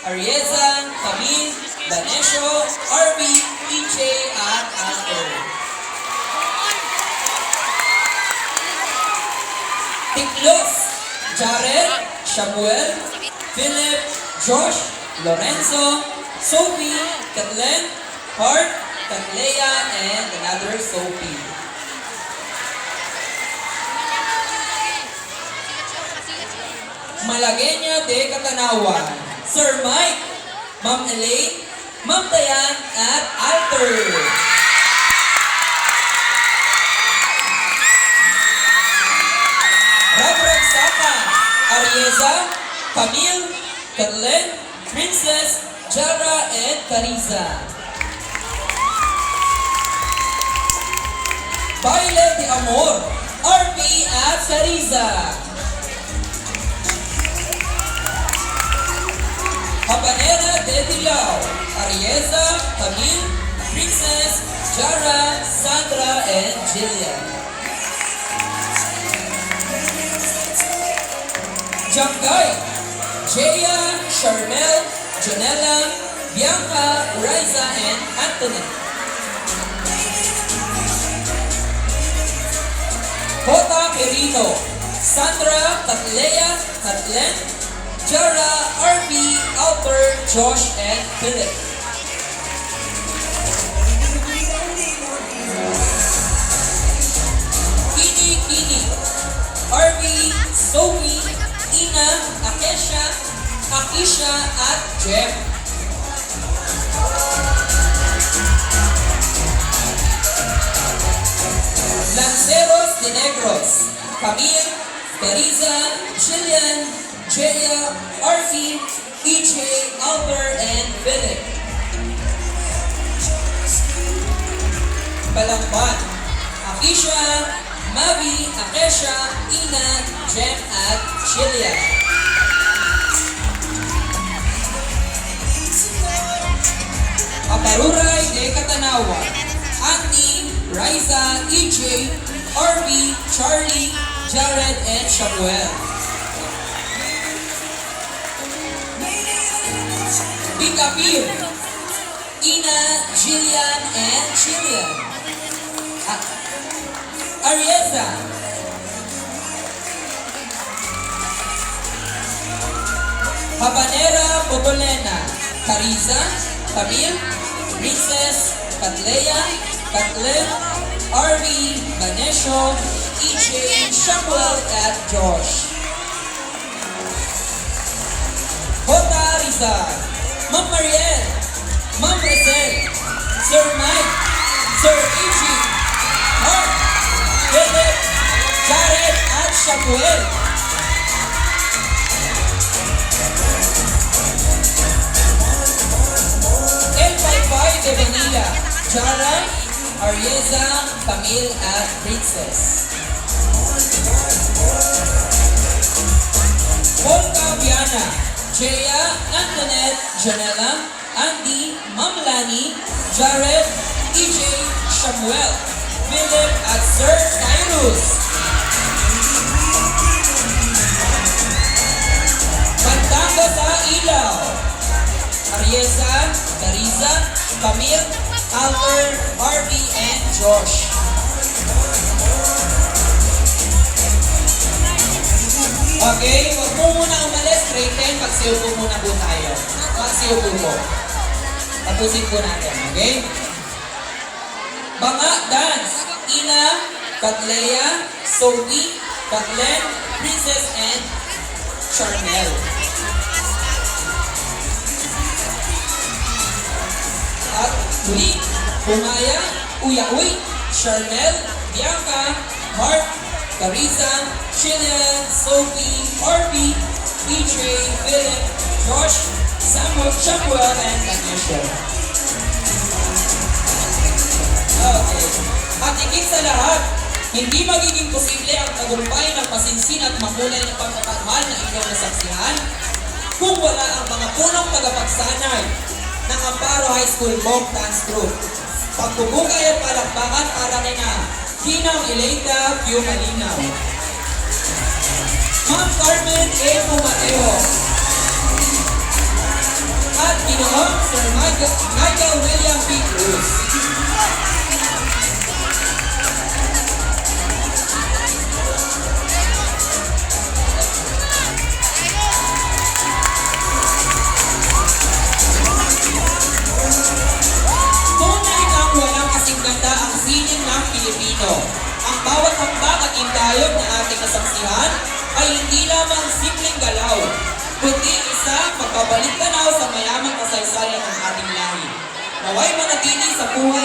Arieza, Camille, Danesio, Arby, EJ, at Alter. Tiklos, Jared, Samuel, Philip, Josh, Lorenzo, Sophie, Kathleen, Hart, Katlea, and another Sophie. Malagueña de Catanawan, Sir Mike, Ma'am Elaine, Ma'am Dayan, at Alter. Reverend Saka, Arieza, Camille, Kathleen, Princess, Jara, and Carissa. Baile de Amor, RP at Carissa. Habanera de Dilao, Arieza, Camille, Princess, Jara, Sandra, and Jillian. Jangay, Jaya, Charmel, Janella, Bianca, Riza, and Anthony. Jota Quirino, Sandra, Katlea, Kathleen, Jara, RB, Alter, Josh, and Philip. Kini, RB, Sophie, Ina, Akisha, at Jeff. Lanceros de Negros, Camille, Teresa, Jillian, Jaya, Arfi, EJ, Albert, and Philip. Balangban, Akisha, Mavi, Akesha, Ina, Jem, at Jillian. Aparuray de Catanawa, Andy, Riza, EJ, Arby, Charlie, Jared, and Samuel. Bigapir, Ina, Jillian, and Jillian. Arieza, Habanera Bobolena, Carissa, Camille, Princess, Katlea, Kathleen, Arby, Vanesio, EJ, Samuel, at Josh. Jota Rizal, Ma'am Marielle, Ma'am Rosel, Sir Mike, Sir EJ, Mark, Philip, Jared, at Samuel. El de Vanilla, Jara, Arieza, Camille, at Princess. Volca Viana, Jaya, Antoinette, Janella, Andy, Mamlani, Jared, EJ, Samuel, Philip, at Sir Cyrus. Pantanggo sa Ilaw, Arieza, Carissa, Camille, Alter, Harvey, and Josh. Okay, huwag mo muna umalis. Straighten, magsiupo muna po tayo. Magsiupo po. Tapusin po natin, okay? Banga dance. Ina, Katlea, Sophie, Kathleen, Princess, and Charmel. At muli, Bumaya, Uyaoy, Charmel, Bianca, Mark, Carissa, Jillian, Sophie, Harvey, EJ, Philip, Josh, Samuel, and Tanisha. Okay. At higit sa lahat, hindi magiging posible ang tagumpay ng masinsin at makulay na pagkakahal na inyong nasaksihan kung wala ang mga punong tagapagsanay ng Amparo High School Folk Dance Group. Pagpupugay at palakpakan para nina Ginang Elenda Pio Malinaw, Ma'am Carmen A. Pumateo, Panginoon Sir Nigel William P. Cruz. Tunay kang walang kasing ganda ang sining ng Pilipino. Ang bawat hakbang at indayog na ating nasaksihan ay hindi lamang simpleng galaw, kundi isang pagbabalik tanaw sa mayamang kasaysayan ng ating lahi. Naway manatili sa buhay